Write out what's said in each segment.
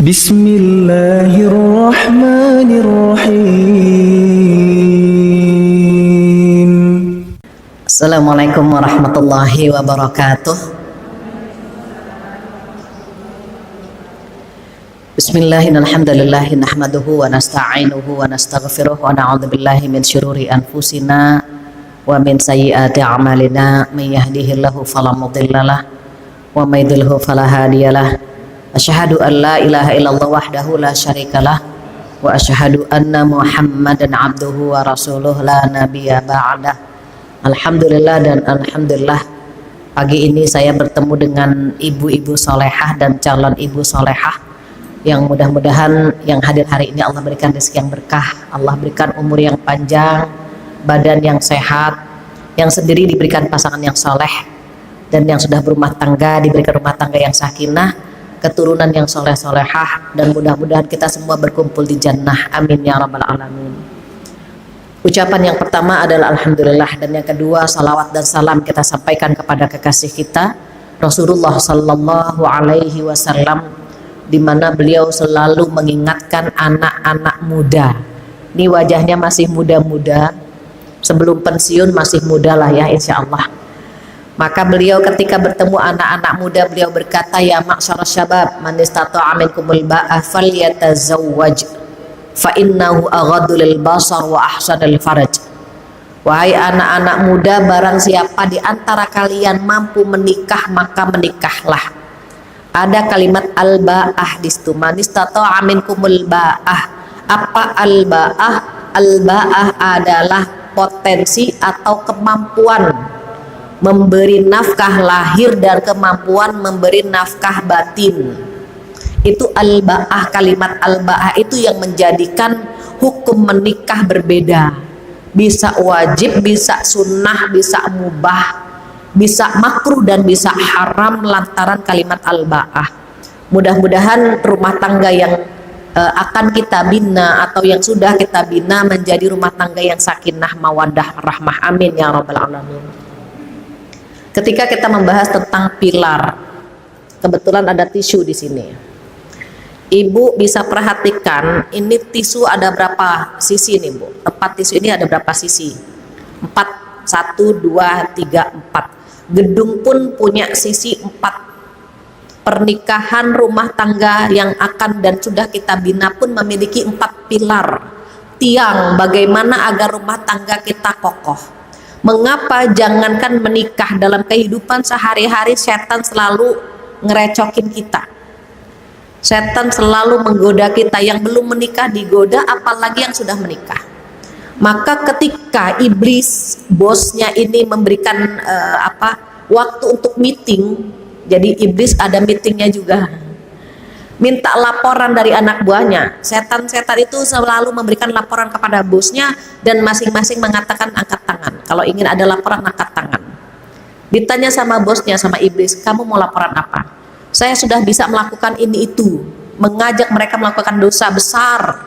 Bismillahirrahmanirrahim. Assalamualaikum warahmatullahi wabarakatuh. Bismillahirrahmanirrahim. Nahmaduhu wa nasta'inuhu wa nastaghfiruh wa na'udzubillahi min syururi anfusina wa min sayyiati a'malina. May yahdihillahu fala mudhillalah wa may yudhlilhu fala hadiyalah. Asyhadu an la ilaha illallah wahdahu la syarikalah wa asyhadu anna Muhammadan abduhu wa rasuluh la nabiyya ba'dah. Alhamdulillah dan alhamdulillah, pagi ini saya bertemu dengan ibu-ibu solehah dan calon ibu solehah yang mudah-mudahan yang hadir hari ini Allah berikan rezeki yang berkah, Allah berikan umur yang panjang, badan yang sehat, yang sendiri diberikan pasangan yang soleh, dan yang sudah berumah tangga diberikan rumah tangga yang sakinah, keturunan yang soleh-solehah, dan mudah-mudahan kita semua berkumpul di jannah, amin ya rabbal alamin. Ucapan yang pertama adalah alhamdulillah, dan yang kedua salawat dan salam kita sampaikan kepada kekasih kita Rasulullah sallallahu alaihi wasallam, di mana beliau selalu mengingatkan anak-anak muda. Ini wajahnya masih muda-muda, sebelum pensiun masih muda lah ya insya Allah. Maka beliau ketika bertemu anak-anak muda, beliau berkata, ya ma'syarasy syabab, man istata'a minkumul ba'a falyatazawwaj fa innahu aghaddu lil basar wa ahsanul faraj. Wahai anak-anak muda, barang siapa di antara kalian mampu menikah maka menikahlah. Ada kalimat al-ba'ah di situ, man istata'a minkumul ba'ah. Apa al-ba'ah? Al-ba'ah adalah potensi atau kemampuan memberi nafkah lahir dan kemampuan memberi nafkah batin. Itu al-ba'ah. Kalimat al-ba'ah itu yang menjadikan hukum menikah berbeda, bisa wajib, bisa sunnah, bisa mubah, bisa makruh, dan bisa haram lantaran kalimat al-ba'ah. Mudah-mudahan rumah tangga yang akan kita bina atau yang sudah kita bina menjadi rumah tangga yang sakinah mawaddah rahmah, amin ya rabbal alamin. Ketika kita membahas tentang pilar, kebetulan ada tisu di sini. Ibu bisa perhatikan ini tisu ada berapa sisi nih Bu? Tempat tisu ini ada berapa sisi? 4, 1, 2, 3, 4. Gedung pun punya sisi 4. Pernikahan rumah tangga yang akan dan sudah kita bina pun memiliki 4 pilar. Tiang bagaimana agar rumah tangga kita kokoh. Mengapa jangankan menikah, dalam kehidupan sehari-hari setan selalu ngerecokin kita, setan selalu menggoda kita. Yang belum menikah digoda, apalagi yang sudah menikah. Maka ketika iblis bosnya ini memberikan waktu untuk meeting, jadi iblis ada meetingnya juga, minta laporan dari anak buahnya. Setan-setan itu selalu memberikan laporan kepada bosnya, dan masing-masing mengatakan angkat tangan. Kalau ingin ada laporan angkat tangan. Ditanya sama bosnya, sama iblis, kamu mau laporan apa? Saya sudah bisa melakukan ini itu, mengajak mereka melakukan dosa besar.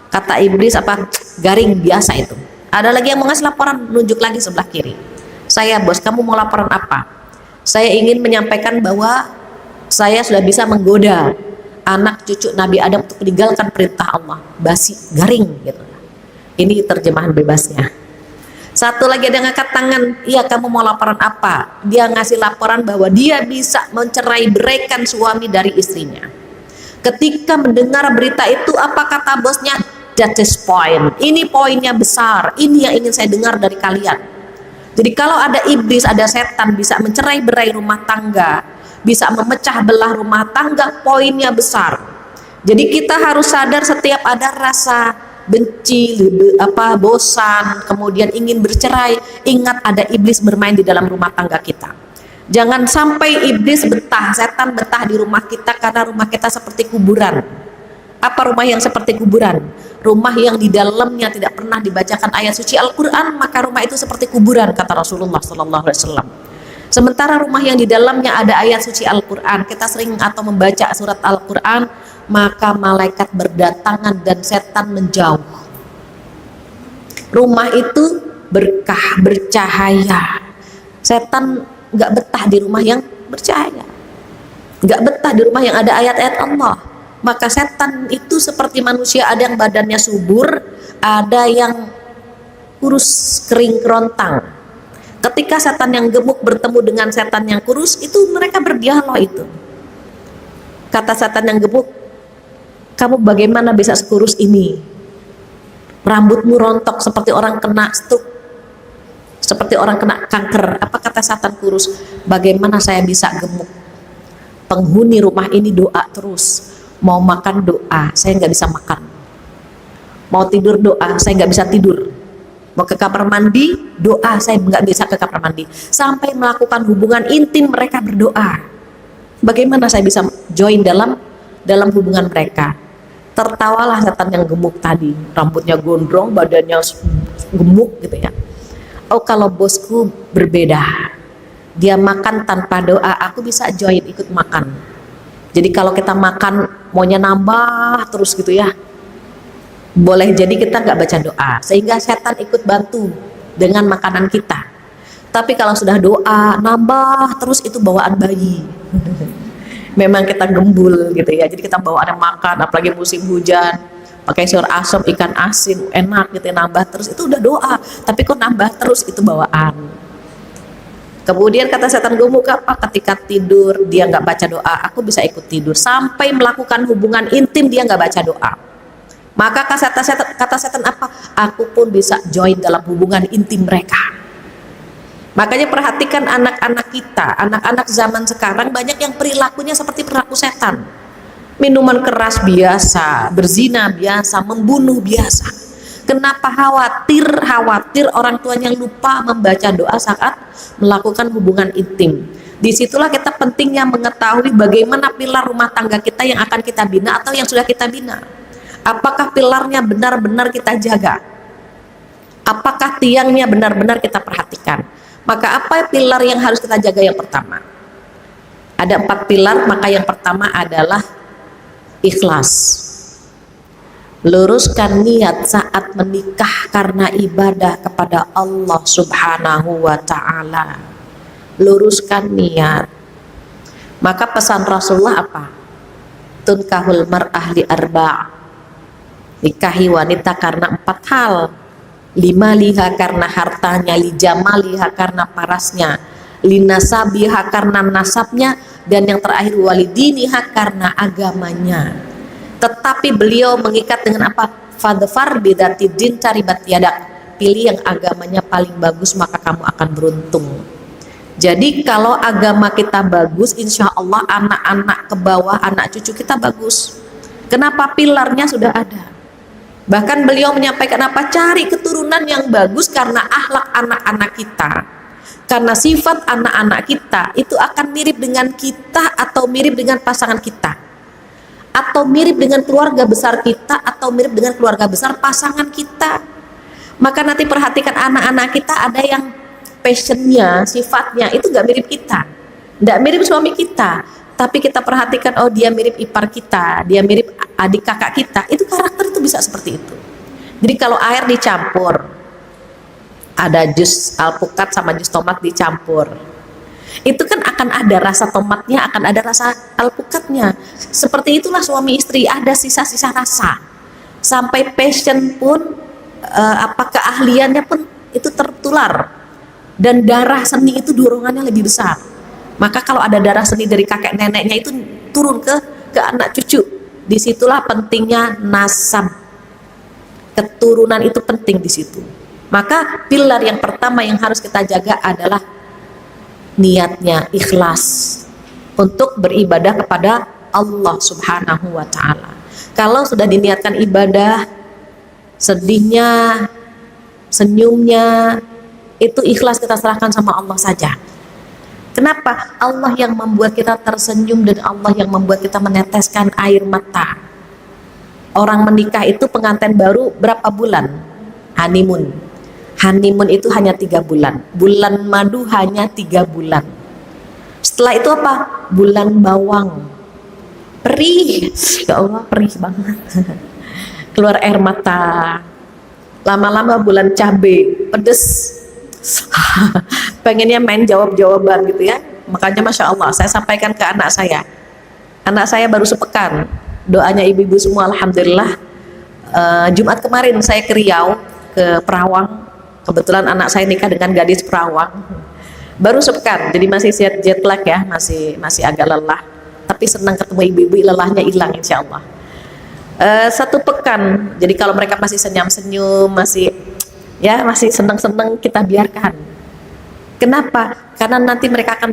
Kata iblis, apa? Garing biasa itu. Ada lagi yang mau ngasih laporan, nunjuk lagi sebelah kiri. Saya bos, kamu mau laporan apa? Saya ingin menyampaikan bahwa saya sudah bisa menggoda anak cucu Nabi Adam untuk meninggalkan perintah Allah. Basi, garing gitu. Ini terjemahan bebasnya. Satu lagi ada yang ngangkat tangan, iya kamu mau laporan apa? Dia ngasih laporan bahwa dia bisa mencerai beraikan suami dari istrinya. Ketika mendengar berita itu, apa kata bosnya? That is point. Ini poinnya besar. Ini yang ingin saya dengar dari kalian. Jadi kalau ada iblis, ada setan bisa mencerai berai rumah tangga, bisa memecah belah rumah tangga, poinnya besar. Jadi kita harus sadar setiap ada rasa benci, bosan, kemudian ingin bercerai, ingat ada iblis bermain di dalam rumah tangga kita. Jangan sampai iblis betah, setan betah di rumah kita, karena rumah kita seperti kuburan. Apa rumah yang seperti kuburan? Rumah yang di dalamnya tidak pernah dibacakan ayat suci Al-Quran, maka rumah itu seperti kuburan, kata Rasulullah SAW. Sementara rumah yang di dalamnya ada ayat suci Al-Quran, kita sering atau membaca surat Al-Quran, maka malaikat berdatangan dan setan menjauh. Rumah itu berkah, bercahaya. Setan nggak betah di rumah yang bercahaya, nggak betah di rumah yang ada ayat-ayat Allah. Maka setan itu seperti manusia, ada yang badannya subur, ada yang kurus kering kerontang. Ketika setan yang gemuk bertemu dengan setan yang kurus, itu mereka berdialog itu. Kata setan yang gemuk, kamu bagaimana bisa sekurus ini? Rambutmu rontok seperti orang kena stroke, seperti orang kena kanker. Apa kata setan kurus? Bagaimana saya bisa gemuk? Penghuni rumah ini doa terus. Mau makan doa, saya nggak bisa makan. Mau tidur doa, saya nggak bisa tidur. Mau ke kamar mandi, doa, saya nggak bisa ke kamar mandi. Sampai melakukan hubungan intim mereka berdoa. Bagaimana saya bisa join dalam hubungan mereka? Tertawalah setan yang gemuk tadi, rambutnya gondrong, badannya gemuk gitu ya. Oh, kalau bosku berbeda, dia makan tanpa doa, aku bisa join ikut makan. Jadi kalau kita makan maunya nambah terus gitu ya, boleh jadi kita nggak baca doa, sehingga setan ikut bantu dengan makanan kita. Tapi kalau sudah doa nambah terus, itu bawaan bayi. Memang kita gembul gitu ya, jadi kita bawa ada makan, apalagi musim hujan, pakai sayur asam, ikan asin, enak gitu ya, nambah terus, itu udah doa. Tapi kok nambah terus, itu bawaan. Kemudian kata setan gemuk apa? Ketika tidur dia nggak baca doa, aku bisa ikut tidur. Sampai melakukan hubungan intim dia nggak baca doa. Maka kata setan apa? Aku pun bisa join dalam hubungan intim mereka. Makanya perhatikan anak-anak kita, anak-anak zaman sekarang banyak yang perilakunya seperti perilaku setan. Minuman keras biasa, berzina biasa, membunuh biasa. Kenapa khawatir orang tuanya lupa membaca doa saat melakukan hubungan intim. Disitulah kita pentingnya mengetahui bagaimana pilar rumah tangga kita yang akan kita bina atau yang sudah kita bina. Apakah pilarnya benar-benar kita jaga? Apakah tiangnya benar-benar kita perhatikan? Maka apa pilar yang harus kita jaga yang pertama? Ada 4 pilar, maka yang pertama adalah ikhlas. Luruskan niat saat menikah karena ibadah kepada Allah Subhanahu wa ta'ala. Luruskan niat. Maka pesan Rasulullah apa? Tunkahul mar'ah li arba'. Nikahi wanita karena 4 hal. 5 liha karena hartanya, li jamaliha karena parasnya, li nasabiha karena nasabnya, dan yang terakhir walidiniha karena agamanya. Tetapi beliau mengikat dengan apa? Fadfar bidatidin taribat yadak. Pilih yang agamanya paling bagus, maka kamu akan beruntung. Jadi kalau agama kita bagus, insya Allah anak-anak ke bawah, anak cucu kita bagus. Kenapa? Pilarnya sudah ada. Bahkan beliau menyampaikan apa? Cari keturunan yang bagus karena akhlak anak-anak kita. Karena sifat anak-anak kita itu akan mirip dengan kita atau mirip dengan pasangan kita, atau mirip dengan keluarga besar kita, atau mirip dengan keluarga besar pasangan kita. Maka nanti perhatikan anak-anak kita, ada yang passionnya, sifatnya itu gak mirip kita, gak mirip suami kita, tapi kita perhatikan, oh dia mirip ipar kita, dia mirip adik kakak kita. Itu karakter itu bisa seperti itu. Jadi kalau air dicampur, ada jus alpukat sama jus tomat dicampur, itu kan akan ada rasa tomatnya, akan ada rasa alpukatnya. Seperti itulah suami istri, ada sisa-sisa rasa. Sampai passion pun, keahliannya pun itu tertular. Dan darah seni itu dorongannya lebih besar. Maka kalau ada darah seni dari kakek neneknya itu turun ke anak cucu. Disitulah pentingnya nasab. Keturunan itu penting di situ. Maka pilar yang pertama yang harus kita jaga adalah niatnya, ikhlas untuk beribadah kepada Allah Subhanahu wa ta'ala. Kalau sudah diniatkan ibadah, sedihnya, senyumnya, itu ikhlas kita serahkan sama Allah saja. Kenapa? Allah yang membuat kita tersenyum dan Allah yang membuat kita meneteskan air mata. Orang menikah itu pengantin baru berapa bulan? Honeymoon. Honeymoon itu hanya 3 bulan. Bulan madu hanya 3 bulan. Setelah itu apa? Bulan bawang. Perih. Ya Allah, perih banget. Keluar air mata. Lama-lama bulan cabe, pedes. Pengennya main jawab-jawaban gitu ya. Makanya Masya Allah, saya sampaikan ke anak saya. Anak saya baru sepekan. doanya ibu-ibu semua alhamdulillah. Jumat kemarin saya ke Riau, ke Perawang. Kebetulan anak saya nikah dengan gadis Perawang. Baru sepekan, jadi masih jet lag ya, masih agak lelah. Tapi senang ketemu ibu-ibu, lelahnya hilang insya Allah. 1 pekan, jadi kalau mereka masih senyum-senyum, masih senang-senang, kita biarkan. Kenapa? Karena nanti mereka akan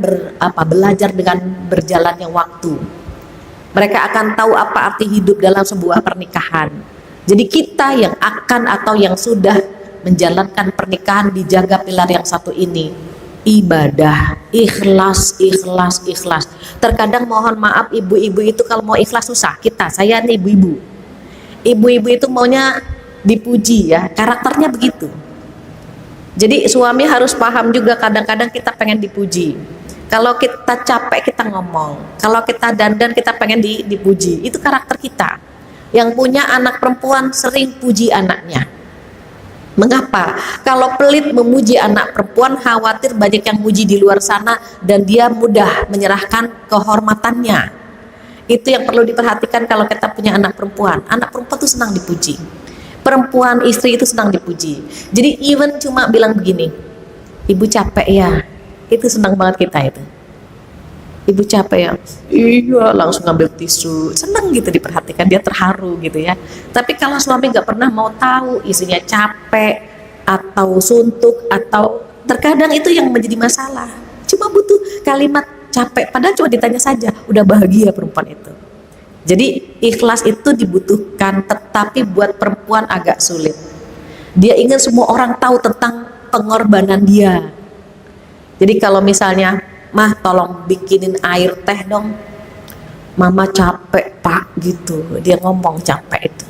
belajar dengan berjalannya waktu. Mereka akan tahu apa arti hidup dalam sebuah pernikahan. Jadi kita yang akan atau yang sudah menjalankan pernikahan, dijaga pilar yang satu ini, ibadah, ikhlas. Terkadang mohon maaf ibu-ibu itu kalau mau ikhlas susah. Saya nih ibu-ibu itu maunya dipuji ya, karakternya begitu. Jadi suami harus paham juga, kadang-kadang kita pengen dipuji. Kalau kita capek kita ngomong, kalau kita dandan kita pengen dipuji. Itu karakter kita. Yang punya anak perempuan sering puji anaknya. Mengapa? Kalau pelit memuji anak perempuan, khawatir banyak yang muji di luar sana dan dia mudah menyerahkan kehormatannya. Itu yang perlu diperhatikan kalau kita punya anak perempuan. Anak perempuan itu senang dipuji. Perempuan, istri itu senang dipuji. Jadi even cuma bilang begini, ibu capek ya, itu senang banget kita itu. Ibu capek ya, iya, langsung ngambil tisu, seneng gitu diperhatikan, dia terharu gitu ya. Tapi kalau suami nggak pernah mau tahu isinya capek atau suntuk, atau terkadang itu yang menjadi masalah, cuma butuh kalimat capek, padahal cuma ditanya saja udah bahagia perempuan itu. Jadi ikhlas itu dibutuhkan, tetapi buat perempuan agak sulit. Dia ingin semua orang tahu tentang pengorbanan dia. Jadi kalau misalnya, mah tolong bikinin air teh dong, mama capek pak, gitu dia ngomong capek itu.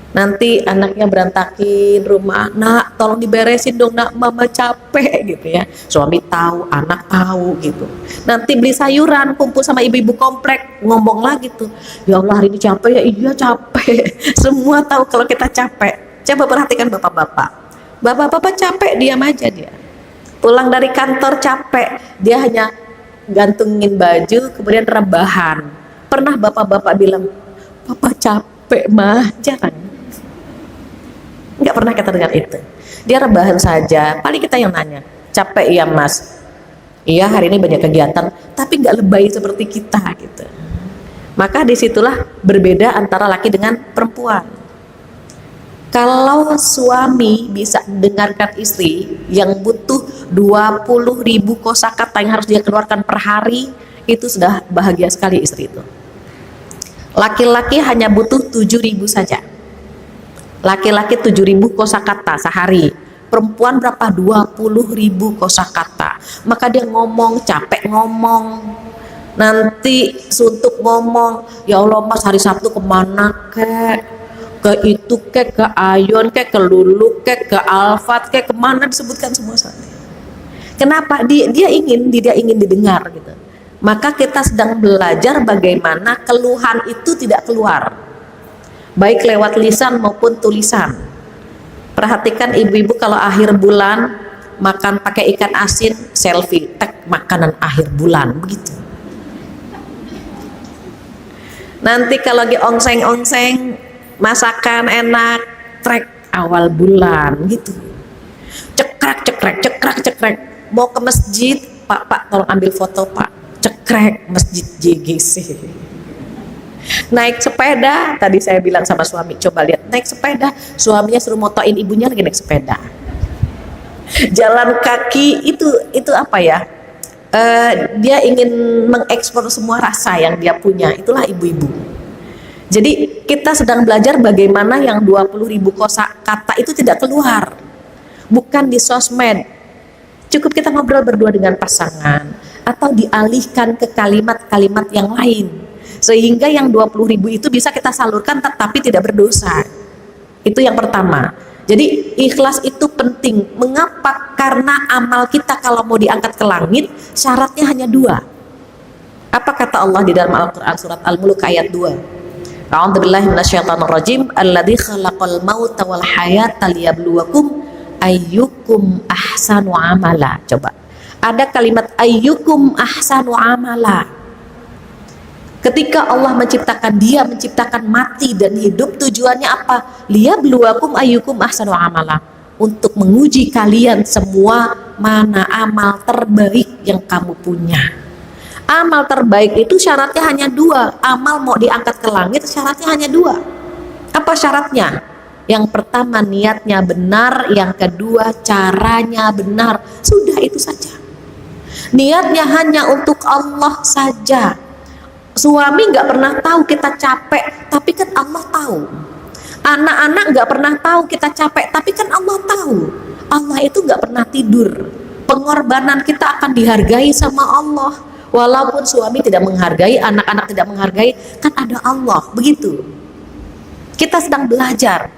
Nanti anaknya berantakin rumah, nak tolong diberesin dong nak, mama capek gitu ya. Suami tahu, anak tahu gitu. Nanti beli sayuran, kumpul sama ibu-ibu komplek, ngomong lagi tuh, ya Allah hari ini capek ya, iya capek. Semua tahu kalau kita capek. Coba perhatikan bapak-bapak capek, diam aja dia. Pulang dari kantor capek, dia hanya gantungin baju kemudian rebahan. Pernah bapak-bapak bilang, papa capek mah? Jarang. Nggak pernah kita dengar itu. Dia rebahan saja. Paling kita yang nanya, capek ya mas? Iya hari ini banyak kegiatan, tapi nggak lebay seperti kita gitu. Maka disitulah berbeda antara laki dengan perempuan. Kalau suami bisa mendengarkan istri yang butuh 20.000 kosakata yang harus dia keluarkan per hari, itu sudah bahagia sekali istri itu. Laki-laki hanya butuh 7.000 saja. Laki-laki 7.000 kosakata sehari. Perempuan berapa? 20.000 kosakata. Maka dia ngomong, capek ngomong. Nanti suntuk ngomong, ya Allah mas hari Sabtu kemana kek? Ke itu ke Ayon ke Lulu ke Alfat ke kemana, disebutkan semua saja. Kenapa? Dia ingin didengar gitu. Maka kita sedang belajar bagaimana keluhan itu tidak keluar, baik lewat lisan maupun tulisan. Perhatikan ibu-ibu kalau akhir bulan makan pakai ikan asin, selfie tag makanan akhir bulan begitu. Nanti kalau lagi ongseng-ongseng masakan enak, trek awal bulan gitu. Cekrek. Mau ke masjid, pak tolong ambil foto pak. Cekrek masjid JGC. Naik sepeda, tadi saya bilang sama suami, coba lihat naik sepeda, suaminya suruh motoin ibunya lagi naik sepeda. Jalan kaki itu apa ya? Dia ingin mengekspor semua rasa yang dia punya. Itulah ibu-ibu. Jadi kita sedang belajar bagaimana yang 20.000 kosakata itu tidak keluar, bukan di sosmed. Cukup kita ngobrol berdua dengan pasangan, atau dialihkan ke kalimat-kalimat yang lain, sehingga yang 20.000 itu bisa kita salurkan tetapi tidak berdosa. Itu yang pertama. Jadi ikhlas itu penting. Mengapa? Karena amal kita kalau mau diangkat ke langit syaratnya hanya 2. Apa kata Allah di dalam Al-Quran surat Al-Mulk ayat 2? A'udzubillahi minasyaitonirrajim. Alladzi khalaqal mauta wal hayata liyabluwakum ayyukum ahsanu amala. Coba. Ada kalimat ayyukum ahsanu amala. Ketika Allah menciptakan dia, menciptakan mati dan hidup, tujuannya apa? Liyabluwakum ayyukum ahsanu amala, untuk menguji kalian semua mana amal terbaik yang kamu punya. Amal terbaik itu syaratnya hanya dua. Amal mau diangkat ke langit syaratnya hanya dua. Apa syaratnya? Yang pertama niatnya benar, yang kedua caranya benar. Sudah itu saja. Niatnya hanya untuk Allah saja. Suami nggak pernah tahu kita capek, tapi kan Allah tahu. Anak-anak nggak pernah tahu kita capek, tapi kan Allah tahu. Allah itu nggak pernah tidur. Pengorbanan kita akan dihargai sama Allah. Walaupun suami tidak menghargai, anak-anak tidak menghargai, kan ada Allah. Begitu. Kita sedang belajar.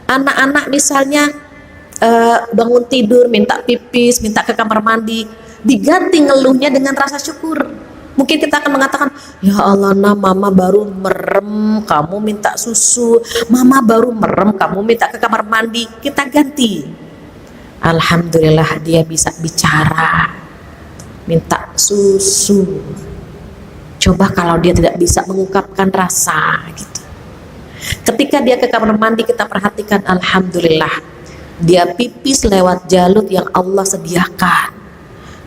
Anak-anak misalnya bangun tidur, minta pipis, minta ke kamar mandi, diganti ngeluhnya dengan rasa syukur. Mungkin kita akan mengatakan, ya Allah, nah mama baru merem, kamu minta susu. Mama baru merem, kamu minta ke kamar mandi. Kita ganti. Alhamdulillah dia bisa bicara, minta susu. Coba kalau dia tidak bisa mengungkapkan rasa gitu. Ketika dia ke kamar mandi, kita perhatikan, alhamdulillah dia pipis lewat jalur yang Allah sediakan.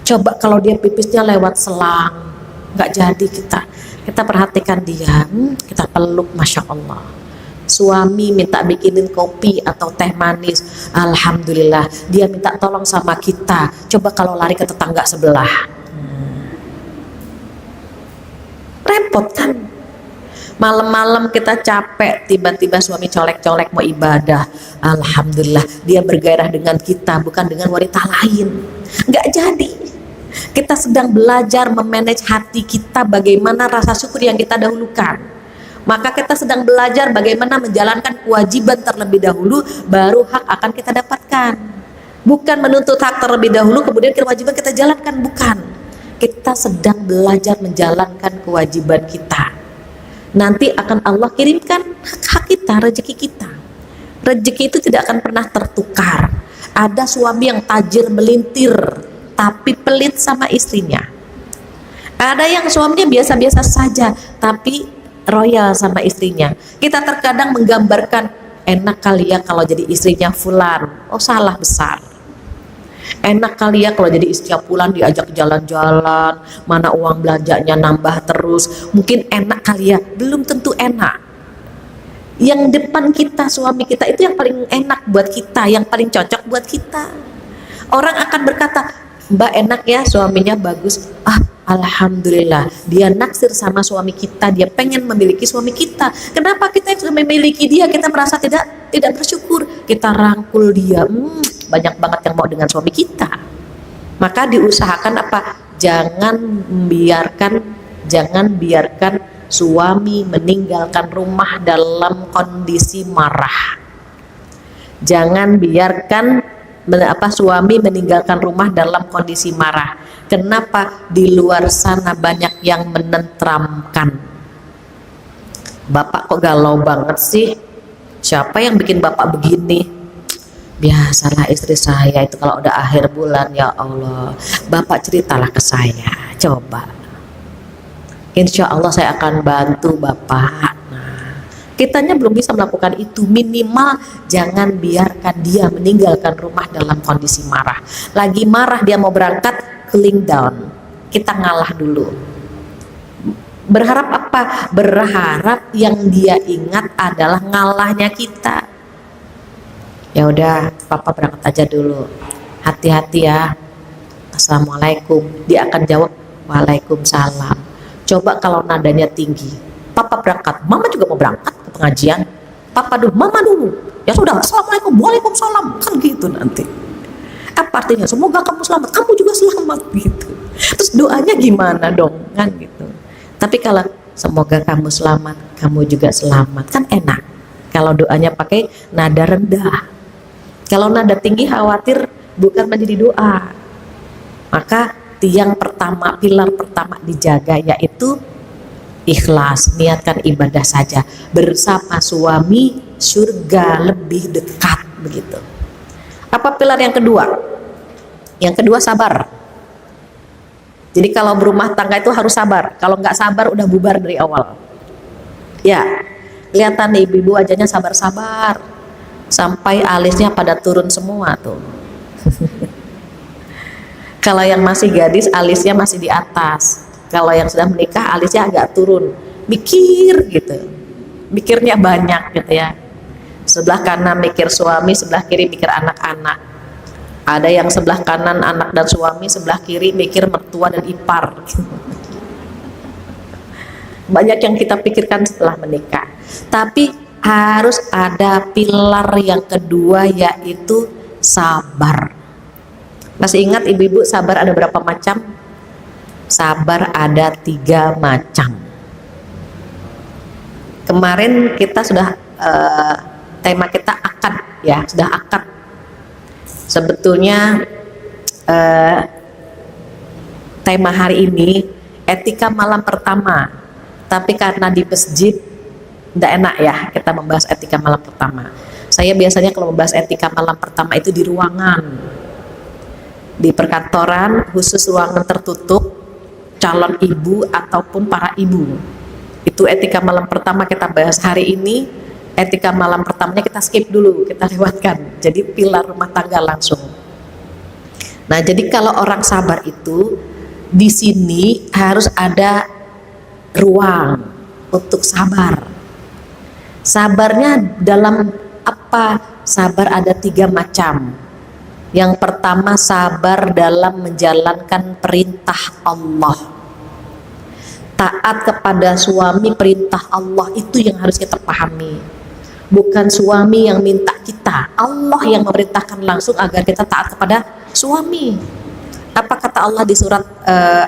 Coba kalau dia pipisnya lewat selang, nggak jadi. Kita perhatikan dia, kita peluk, masya Allah. Suami minta bikinin kopi atau teh manis, alhamdulillah dia minta tolong sama kita. Coba kalau lari ke tetangga sebelah, repot kan. Malam-malam kita capek, tiba-tiba suami colek-colek mau ibadah, alhamdulillah dia bergairah dengan kita, bukan dengan wanita lain. Nggak jadi. Kita sedang belajar memanage hati kita, bagaimana rasa syukur yang kita dahulukan. Maka kita sedang belajar bagaimana menjalankan kewajiban terlebih dahulu, baru hak akan kita dapatkan. Bukan menuntut hak terlebih dahulu kemudian kewajiban kita jalankan, bukan. Kita sedang belajar menjalankan kewajiban kita. Nanti akan Allah kirimkan hak kita, rezeki kita. Rezeki itu tidak akan pernah tertukar. Ada suami yang tajir melintir tapi pelit sama istrinya. Ada yang suaminya biasa-biasa saja tapi royal sama istrinya. Kita terkadang menggambarkan, enak kali ya kalau jadi istrinya fulan. Oh, salah besar. Enak kali ya kalau jadi istrinya fulan, diajak jalan-jalan, mana uang belanjanya nambah terus. Mungkin enak kali ya, belum tentu enak. Yang depan kita, suami kita itu yang paling enak buat kita, yang paling cocok buat kita. Orang akan berkata, Mbak enak ya, suaminya bagus. Alhamdulillah, dia naksir sama suami kita, dia pengen memiliki suami kita. Kenapa kita yang sudah memiliki dia, kita merasa tidak bersyukur? Kita rangkul dia, banyak banget yang mau dengan suami kita. Maka diusahakan apa? Jangan biarkan suami meninggalkan rumah dalam kondisi marah. Jangan biarkan suami meninggalkan rumah dalam kondisi marah. Kenapa? Di luar sana banyak yang menenteramkan. Bapak kok galau banget sih? Siapa yang bikin bapak begini? Biasalah istri saya itu kalau udah akhir bulan, ya Allah. Bapak ceritalah ke saya, coba. Insya Allah saya akan bantu bapak. Kitanya belum bisa melakukan itu. Minimal jangan biarkan dia meninggalkan rumah dalam kondisi marah. Lagi marah dia mau berangkat, cooling down, kita ngalah dulu. Berharap apa? Berharap yang dia ingat adalah ngalahnya kita. Ya udah, papa berangkat aja dulu, hati-hati ya, assalamualaikum. Dia akan jawab waalaikumsalam. Coba kalau nadanya tinggi, papa berangkat, mama juga mau berangkat ke pengajian, papa dulu, mama dulu. Ya sudah, assalamualaikum, waalaikumsalam, kan gitu nanti. Apa artinya? Semoga kamu selamat, kamu juga selamat gitu. Terus doanya gimana dong, kan gitu. Tapi kalau semoga kamu selamat, kamu juga selamat, kan enak. Kalau doanya pakai nada rendah. Kalau nada tinggi khawatir bukan menjadi doa. Maka tiang pertama, pilar pertama dijaga yaitu ikhlas, niatkan ibadah saja. Bersama suami surga lebih dekat, begitu. Apa pilar yang kedua? Yang kedua sabar. Jadi kalau berumah tangga itu harus sabar. Kalau nggak sabar udah bubar dari awal. Ya, kelihatan nih ibu-ibu wajahnya sabar-sabar. Sampai alisnya pada turun semua tuh. Kalau yang masih gadis alisnya masih di atas. Kalau yang sudah menikah alisnya agak turun. Mikir gitu. Mikirnya banyak gitu ya. Sebelah kanan mikir suami, sebelah kiri mikir anak-anak. Ada yang sebelah kanan anak dan suami, sebelah kiri mikir mertua dan ipar. Banyak yang kita pikirkan setelah menikah. Tapi harus ada pilar yang kedua, yaitu sabar. Masih ingat ibu-ibu sabar ada berapa macam? Sabar ada 3 macam. Kemarin kita sudah tema kita akad ya, sudah akad. Sebetulnya tema hari ini etika malam pertama, tapi karena di masjid tidak enak ya kita membahas etika malam pertama. Saya biasanya kalau membahas etika malam pertama itu di ruangan, di perkantoran, khusus ruangan tertutup, calon ibu ataupun para ibu. Itu etika malam pertama kita bahas. Hari ini etika malam pertamanya kita skip dulu, kita lewatkan. Jadi pilar rumah tangga langsung. Nah, jadi kalau orang sabar itu di sini harus ada ruang untuk sabar. Sabarnya dalam apa? Sabar ada 3 macam. Yang pertama, sabar dalam menjalankan perintah Allah. Taat kepada suami, perintah Allah itu yang harus kita pahami. Bukan suami yang minta kita, Allah yang memerintahkan langsung agar kita taat kepada suami. Apa kata Allah di surat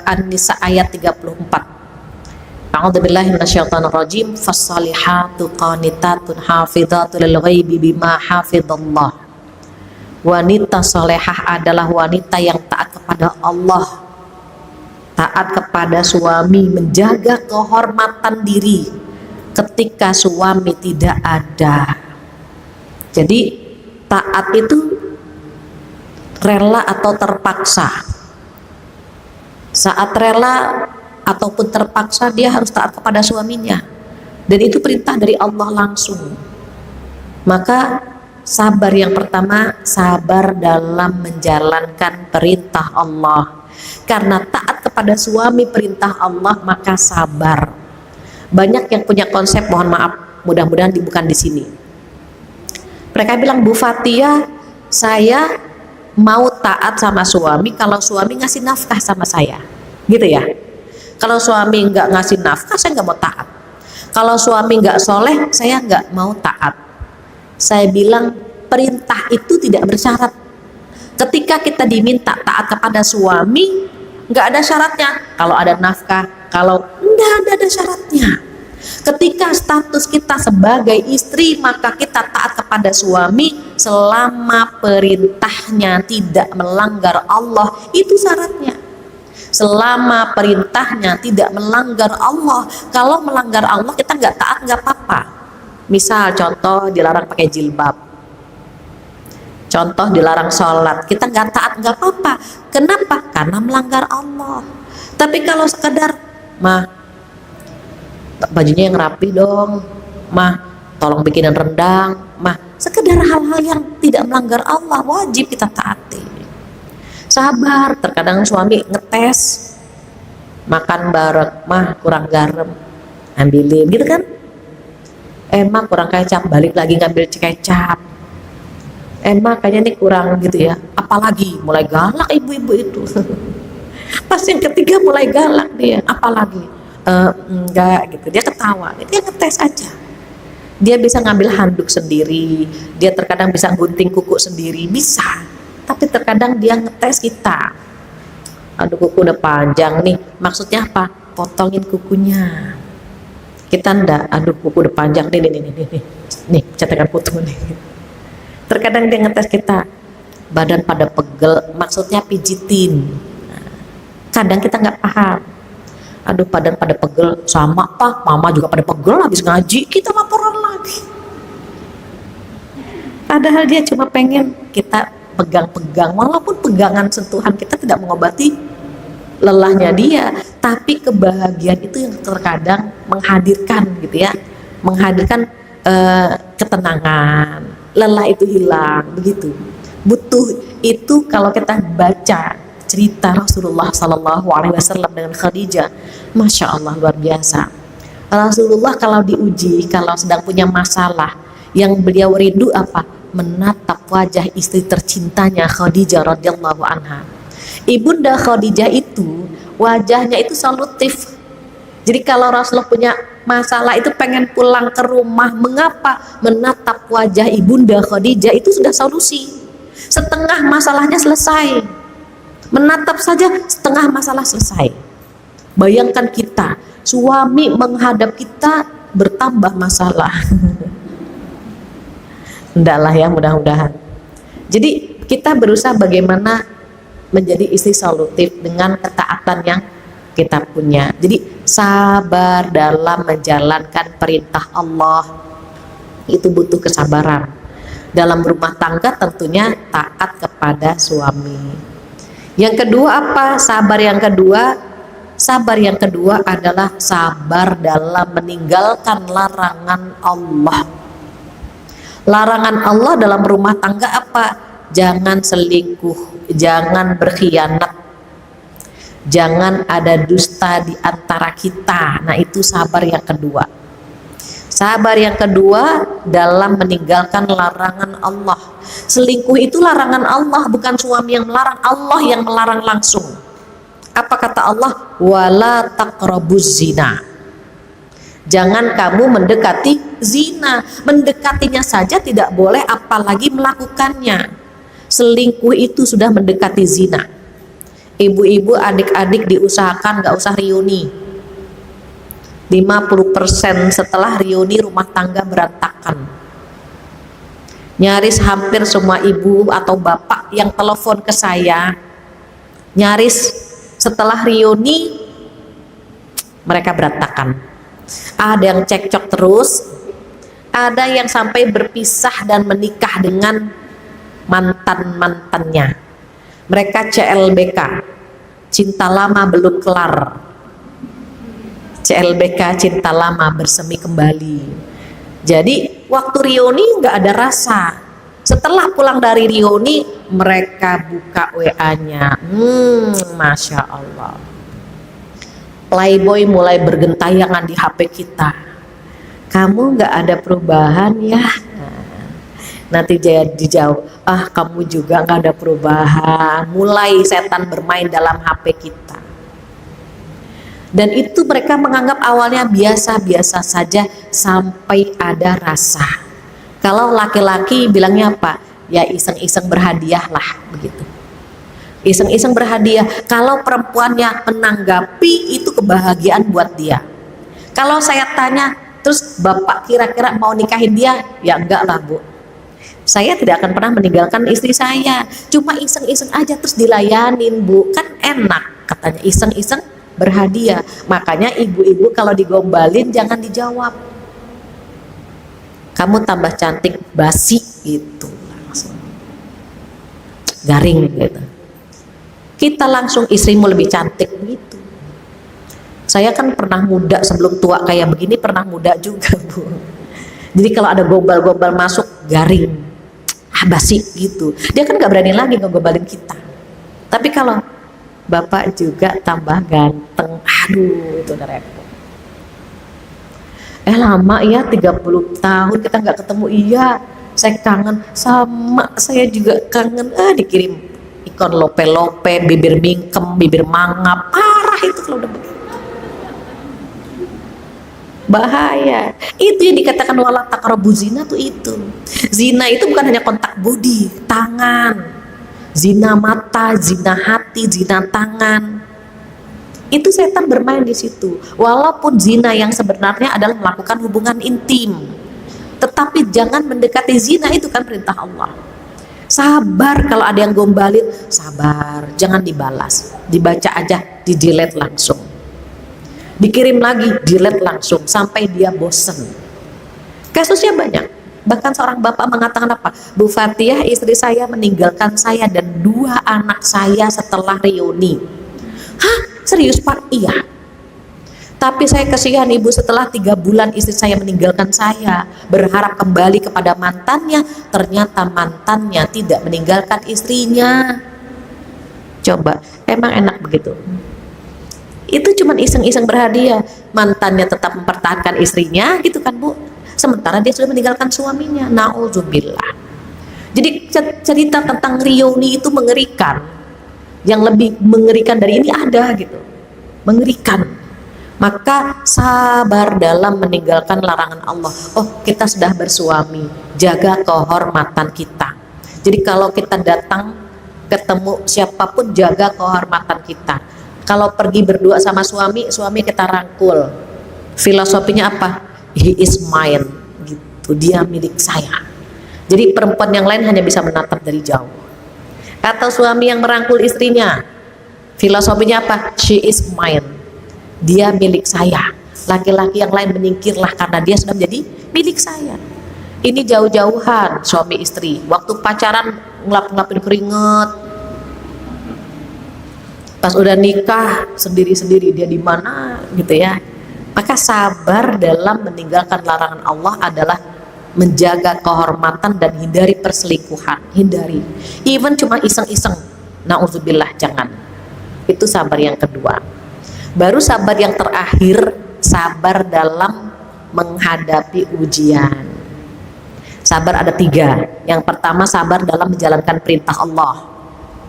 An-Nisa ayat 34? A'udzubillahi minasyaitonirrajim. Fassalihatu qanitatun hafidhatun lil ghaibi bima hafidhallah. Wanita salehah adalah wanita yang taat kepada Allah, taat kepada suami, menjaga kehormatan diri ketika suami tidak ada. Jadi taat itu rela atau terpaksa. Saat rela ataupun terpaksa dia harus taat kepada suaminya, dan itu perintah dari Allah langsung. Maka sabar yang pertama, sabar dalam menjalankan perintah Allah. Karena taat kepada suami perintah Allah, maka sabar. Banyak yang punya konsep, mohon maaf, mudah-mudahan bukan di sini. Mereka bilang, Bu Fatia, saya mau taat sama suami kalau suami ngasih nafkah sama saya, gitu ya. Kalau suami nggak ngasih nafkah, saya nggak mau taat. Kalau suami nggak soleh, saya nggak mau taat. Saya bilang perintah itu tidak bersyarat. Ketika kita diminta taat kepada suami, nggak ada syaratnya. Kalau ada nafkah, kalau nggak ada syaratnya. Ketika status kita sebagai istri, maka kita taat kepada suami selama perintahnya tidak melanggar Allah. Itu syaratnya. Selama perintahnya tidak melanggar Allah. Kalau melanggar Allah kita nggak taat, nggak apa-apa. Misal contoh dilarang pakai jilbab, contoh dilarang sholat, kita nggak taat, nggak apa-apa. Kenapa? Karena melanggar Allah. Tapi kalau sekedar, mah bajunya yang rapi dong, mah tolong bikinin rendang, mah sekedar hal-hal yang tidak melanggar Allah, wajib kita taati. Sabar. Terkadang suami ngetes, makan bareng, mah kurang garam, ambilin, gitu kan. Emang kurang kecap, balik lagi ngambil kecap. Emang kayaknya ini kurang gitu ya, apalagi mulai galak ibu-ibu itu. Pas yang ketiga mulai galak dia, apalagi enggak gitu, dia ketawa, dia ngetes aja. Dia bisa ngambil handuk sendiri, dia terkadang bisa gunting kuku sendiri, bisa. Tapi terkadang dia ngetes kita. Aduh, kuku udah panjang nih, maksudnya apa? Potongin kukunya. Kita ndak, aduh kuku udah panjang nih cetakan foto nih. Terkadang dia ngetes kita, badan pada pegel, maksudnya pijitin. Kadang kita nggak paham, aduh badan pada pegel, sama pak, mama juga pada pegel habis ngaji, kita laporan lagi. Padahal dia cuma pengen kita pegang-pegang, walaupun pegangan sentuhan kita tidak mengobati lelahnya dia, tapi kebahagiaan itu yang terkadang menghadirkan gitu ya, menghadirkan ketenangan, lelah itu hilang begitu. Butuh itu. Kalau kita baca cerita Rasulullah Sallallahu Alaihi Wasallam dengan Khadijah, masya Allah luar biasa. Rasulullah kalau diuji, kalau sedang punya masalah, yang beliau rindu apa? Menatap wajah istri tercintanya Khadijah radhiyallahu anha. Ibunda Khadijah itu wajahnya itu solutif. Jadi kalau Rasulullah punya masalah itu pengen pulang ke rumah, mengapa? Menatap wajah ibunda Khadijah itu sudah solusi. Setengah masalahnya selesai. Menatap saja setengah masalah selesai. Bayangkan kita, suami menghadap kita bertambah masalah. Enggak lah ya, mudah-mudahan. Jadi kita berusaha bagaimana menjadi istri solutif dengan ketaatan yang kita punya. Jadi sabar dalam menjalankan perintah Allah itu butuh kesabaran. Dalam rumah tangga tentunya taat kepada suami. Yang kedua apa? Sabar yang kedua adalah sabar dalam meninggalkan larangan Allah. Larangan Allah dalam rumah tangga apa? Jangan selingkuh, jangan berkhianat, jangan ada dusta di antara kita. Nah, itu sabar yang kedua. Sabar yang kedua dalam meninggalkan larangan Allah. Selingkuh itu larangan Allah, bukan suami yang melarang, Allah yang melarang langsung. Apa kata Allah? Wala taqrabuz zina. Jangan kamu mendekati zina. Mendekatinya saja tidak boleh, apalagi melakukannya. Selingkuh itu sudah mendekati zina. Ibu-ibu, adik-adik diusahakan gak usah reuni. 50% setelah reuni rumah tangga berantakan. Nyaris hampir semua ibu atau bapak yang telepon ke saya, nyaris setelah reuni mereka berantakan. Ada yang cekcok terus, ada yang sampai berpisah dan menikah dengan mantan-mantannya. Mereka CLBK, cinta lama belum kelar. CLBK, cinta lama bersemi kembali. Jadi waktu reuni nggak ada rasa. Setelah pulang dari reuni mereka buka WA-nya. Masya Allah. Playboy mulai bergentayangan di HP kita. Kamu nggak ada perubahan ya? Nanti dijawab, kamu juga nggak ada perubahan. Mulai setan bermain dalam HP kita. Dan itu mereka menganggap awalnya biasa-biasa saja sampai ada rasa. Kalau laki-laki bilangnya apa? Ya iseng-iseng berhadiah lah begitu. Iseng-iseng berhadiah. Kalau perempuannya menanggapi itu kebahagiaan buat dia. Kalau saya tanya, terus bapak kira-kira mau nikahin dia? Ya enggak lah bu. Saya tidak akan pernah meninggalkan istri saya. Cuma iseng-iseng aja terus dilayanin bu. Kan enak katanya, iseng-iseng berhadiah. Makanya ibu-ibu kalau digombalin jangan dijawab. Kamu tambah cantik, basi gitu, langsung garing gitu. Kita langsung, istrimu lebih cantik gitu. Saya kan pernah muda sebelum tua kayak begini, pernah muda juga bu. Jadi kalau ada gombal-gombal masuk, garing, basi gitu. Dia kan gak berani lagi ngegombalin kita. Tapi kalau bapak juga tambah ganteng, aduh itu udah repot. Lama ya, 30 tahun kita nggak ketemu. Iya, saya kangen. Sama saya juga kangen. Dikirim ikon lope-lope, bibir mingkem, bibir mangap, parah itu kalau udah begitu. Bahaya. Itu yang dikatakan wala taqrabuz zina tuh itu. Zina itu bukan hanya kontak body, tangan. Zina mata, zina hati, zina tangan. Itu setan bermain di situ. Walaupun zina yang sebenarnya adalah melakukan hubungan intim, tetapi jangan mendekati zina, itu kan perintah Allah. Sabar kalau ada yang gombalin, sabar, jangan dibalas, dibaca aja, di-delete langsung. Dikirim lagi, delete langsung sampai dia bosen. Kasusnya banyak. Bahkan seorang bapak mengatakan apa? Bu Fatihah, istri saya meninggalkan saya dan 2 anak saya setelah reuni. Hah? Serius Pak? Iya. Tapi saya kasihan ibu, setelah 3 bulan istri saya meninggalkan saya, berharap kembali kepada mantannya, ternyata mantannya tidak meninggalkan istrinya. Coba, emang enak begitu? Itu cuman iseng-iseng berhadiah, mantannya tetap mempertahankan istrinya gitu kan Bu, sementara dia sudah meninggalkan suaminya. Nauzubillah. Jadi cerita tentang Rioni itu mengerikan. Yang lebih mengerikan dari ini ada gitu, mengerikan. Maka sabar dalam meninggalkan larangan Allah. Oh, kita sudah bersuami, jaga kehormatan kita. Jadi kalau kita datang ketemu siapapun, jaga kehormatan kita. Kalau pergi berdua sama suami, suami kita rangkul. Filosofinya apa? He is mine, gitu. Dia milik saya. Jadi perempuan yang lain hanya bisa menatap dari jauh. Atau suami yang merangkul istrinya, filosofinya apa? She is mine. Dia milik saya. Laki-laki yang lain menyingkirlah karena dia sudah menjadi milik saya. Ini jauh-jauhan suami istri. Waktu pacaran ngelap-ngelapin keringet. Pas udah nikah sendiri-sendiri dia di mana gitu ya. Maka sabar dalam meninggalkan larangan Allah adalah menjaga kehormatan dan hindari perselingkuhan. Hindari. Even cuma iseng-iseng. Nauzubillah, jangan. Itu sabar yang kedua. Baru sabar yang terakhir, sabar dalam menghadapi ujian. Sabar ada 3. Yang pertama, sabar dalam menjalankan perintah Allah.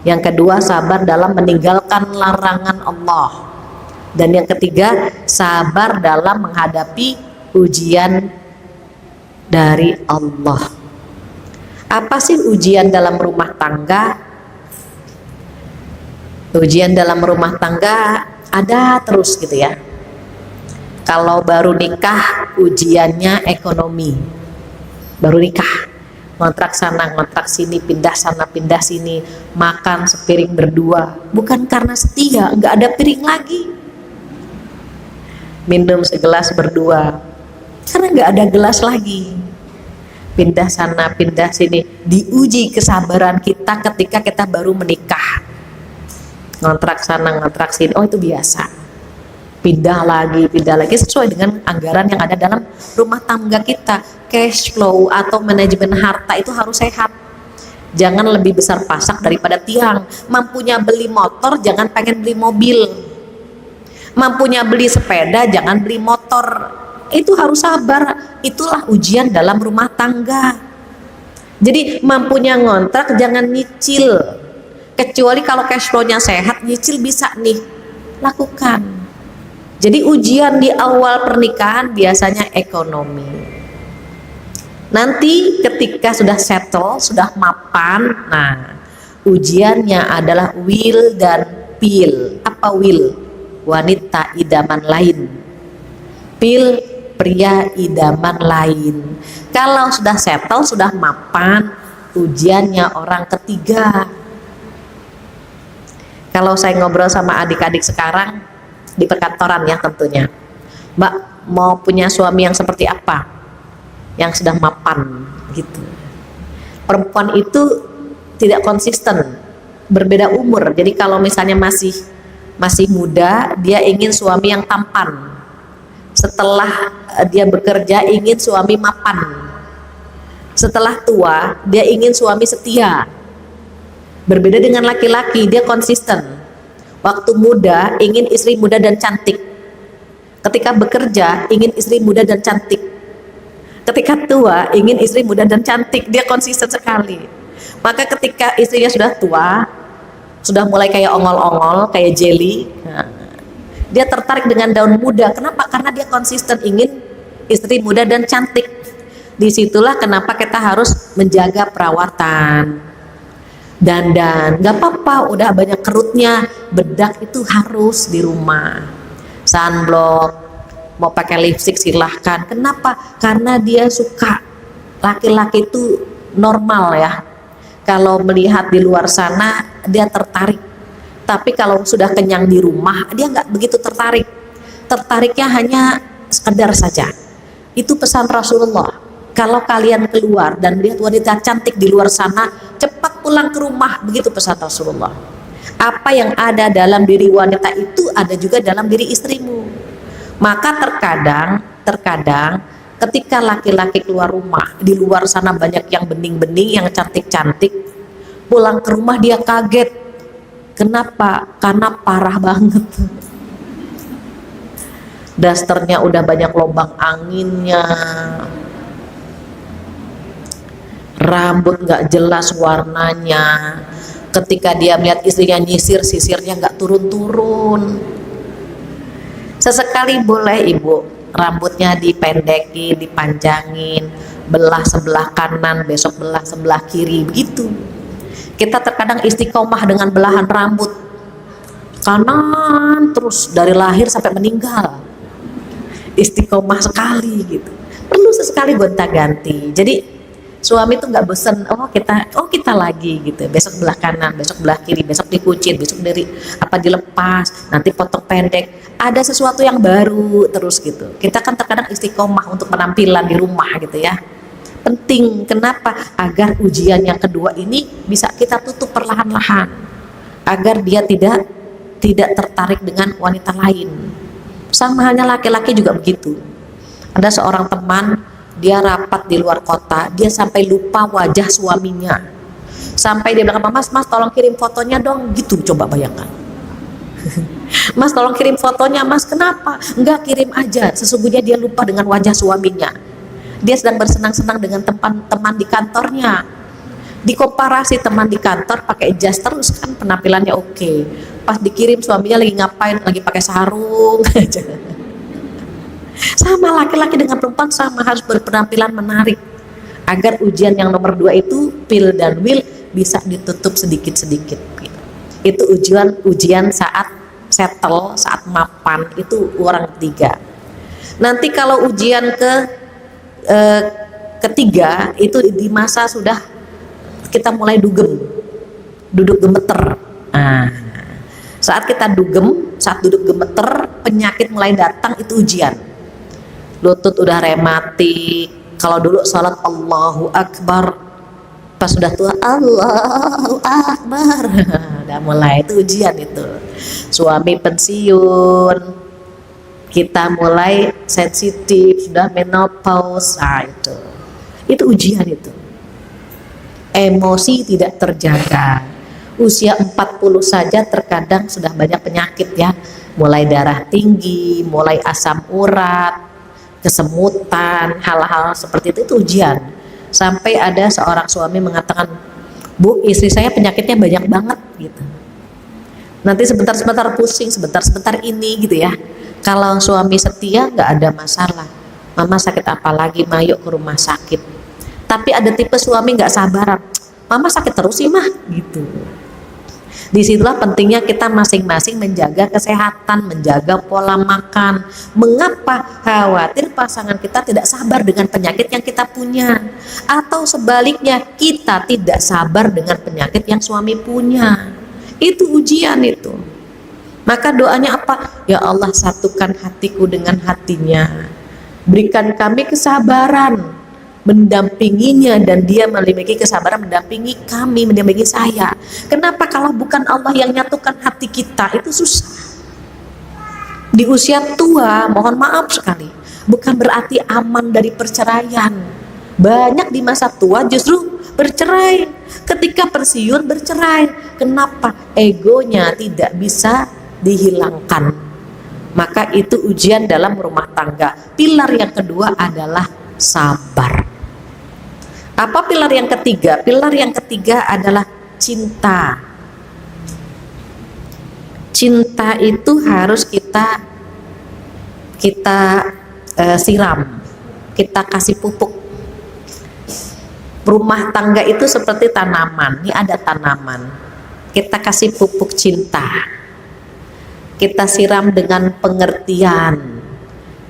Yang kedua, sabar dalam meninggalkan larangan Allah. Dan yang ketiga, sabar dalam menghadapi ujian dari Allah. Apa sih ujian dalam rumah tangga? Ujian dalam rumah tangga ada terus gitu ya. Kalau baru nikah ujiannya ekonomi. Baru nikah, ngontrak sana ngontrak sini, pindah sana pindah sini, makan sepiring berdua, bukan karena setia, nggak ada piring lagi. Minum segelas berdua karena nggak ada gelas lagi. Pindah sana pindah sini, diuji kesabaran kita ketika kita baru menikah. Ngontrak sana ngontrak sini, oh itu biasa. Pindah lagi sesuai dengan anggaran yang ada dalam rumah tangga kita. Cash flow atau manajemen harta itu harus sehat. Jangan lebih besar pasak daripada tiang. Mampunya beli motor, jangan pengen beli mobil. Mampunya beli sepeda, jangan beli motor. Itu harus sabar. Itulah ujian dalam rumah tangga. Jadi mampunya ngontrak, jangan nyicil. Kecuali kalau cash flow-nya sehat, nyicil bisa nih, lakukan. Jadi ujian di awal pernikahan biasanya ekonomi. Nanti ketika sudah settle, sudah mapan, nah ujiannya adalah will dan pil. Apa will? Wanita idaman lain. Pil, pria idaman lain. Kalau sudah settle, sudah mapan, ujiannya orang ketiga. Kalau saya ngobrol sama adik-adik sekarang di perkantoran ya tentunya, Mbak mau punya suami yang seperti apa? Yang sudah mapan gitu. Perempuan itu tidak konsisten, berbeda umur. Jadi kalau misalnya masih muda, dia ingin suami yang tampan. Setelah dia bekerja ingin suami mapan. Setelah tua dia ingin suami setia. Berbeda dengan laki-laki, dia konsisten. Waktu muda ingin istri muda dan cantik. Ketika bekerja ingin istri muda dan cantik. Ketika tua ingin istri muda dan cantik. Dia konsisten sekali. Maka ketika istrinya sudah tua, sudah mulai kayak ongol-ongol, kayak jelly, nah, dia tertarik dengan daun muda. Kenapa? Karena dia konsisten ingin istri muda dan cantik. Disitulah kenapa kita harus menjaga perawatan. Dandan, gak apa-apa, udah banyak kerutnya, bedak itu harus di rumah. Sunblock, mau pakai lipstick silahkan. Kenapa? Karena dia suka. Laki-laki itu normal ya. Kalau melihat di luar sana dia tertarik. Tapi kalau sudah kenyang di rumah dia nggak begitu tertarik. Tertariknya hanya sekedar saja. Itu pesan Rasulullah. Kalau kalian keluar dan melihat wanita cantik di luar sana, cepat pulang ke rumah, begitu pesan Rasulullah. Apa yang ada dalam diri wanita itu ada juga dalam diri istrimu. Maka terkadang ketika laki-laki keluar rumah, di luar sana banyak yang bening-bening, yang cantik-cantik, pulang ke rumah dia kaget. Kenapa? Karena parah banget. Dasternya udah banyak lubang anginnya, rambut nggak jelas warnanya. Ketika dia melihat istrinya nyisir, sisirnya nggak turun-turun. Sesekali boleh ibu rambutnya dipendekin, dipanjangin, belah sebelah kanan, besok belah sebelah kiri, begitu. Kita terkadang istiqomah dengan belahan rambut kanan terus dari lahir sampai meninggal, istiqomah sekali gitu. Perlu sesekali gonta-ganti. Jadi suami tuh nggak bosan, kita lagi gitu, besok belah kanan, besok belah kiri, besok dikucir, besok dari dilepas, nanti potong pendek, ada sesuatu yang baru terus gitu. Kita kan terkadang istiqomah untuk penampilan di rumah gitu ya, penting. Kenapa? Agar ujian yang kedua ini bisa kita tutup perlahan-lahan, agar dia tidak tertarik dengan wanita lain. Sama halnya laki-laki juga begitu. Ada seorang teman, dia rapat di luar kota, dia sampai lupa wajah suaminya, sampai dia bilang, mas tolong kirim fotonya dong, gitu. Coba bayangkan. Mas tolong kirim fotonya, mas. Kenapa? Enggak, kirim aja. Sesungguhnya dia lupa dengan wajah suaminya. Dia sedang bersenang-senang dengan teman di kantornya. Dikomparasi teman di kantor pakai jas terus kan, penampilannya oke. Pas dikirim suaminya lagi ngapain, lagi pakai sarung aja. Sama laki-laki dengan perempuan sama, harus berpenampilan menarik agar ujian yang nomor 2 itu pil dan will bisa ditutup sedikit-sedikit. Itu ujian saat settle, saat mapan, itu orang ketiga. Nanti kalau ujian ketiga itu di masa sudah kita mulai duduk gemeter. Saat kita saat duduk gemeter, penyakit mulai datang, itu ujian. Lutut udah rematik. Kalau dulu sholat Allahu Akbar, pas sudah tua Allahu Akbar, udah mulai, itu ujian itu. Suami pensiun, kita mulai sensitif, sudah menopause, itu ujian itu. Emosi tidak terjaga. Usia 40 saja terkadang sudah banyak penyakit ya, mulai darah tinggi, mulai asam urat, kesemutan, hal-hal seperti itu ujian. Sampai ada seorang suami mengatakan, Bu, istri saya penyakitnya banyak banget gitu. Nanti sebentar-sebentar pusing, sebentar-sebentar ini gitu ya. Kalau suami setia nggak ada masalah. Mama sakit apa lagi, Ma, yuk ke rumah sakit. Tapi ada tipe suami nggak sabaran, Mama sakit terus sih mah gitu. Disitulah pentingnya kita masing-masing menjaga kesehatan, menjaga pola makan. Mengapa? Khawatir pasangan kita tidak sabar dengan penyakit yang kita punya, atau sebaliknya kita tidak sabar dengan penyakit yang suami punya. Itu ujian itu. Maka doanya apa? Ya Allah, satukan hatiku dengan hatinya, berikan kami kesabaran mendampinginya, dan dia memiliki kesabaran mendampingi kami, mendampingi saya. Kenapa? Kalau bukan Allah yang nyatukan hati kita, itu susah. Di usia tua, mohon maaf sekali, bukan berarti aman dari perceraian. Banyak di masa tua justru bercerai, ketika pensiun bercerai. Kenapa? Egonya tidak bisa dihilangkan. Maka itu ujian dalam rumah tangga. Pilar yang kedua adalah sabar. Apa pilar yang ketiga? Pilar yang ketiga adalah cinta. Cinta itu harus kita siram, kita kasih pupuk. Rumah tangga itu seperti tanaman. Ini ada tanaman, kita kasih pupuk cinta, kita siram dengan pengertian,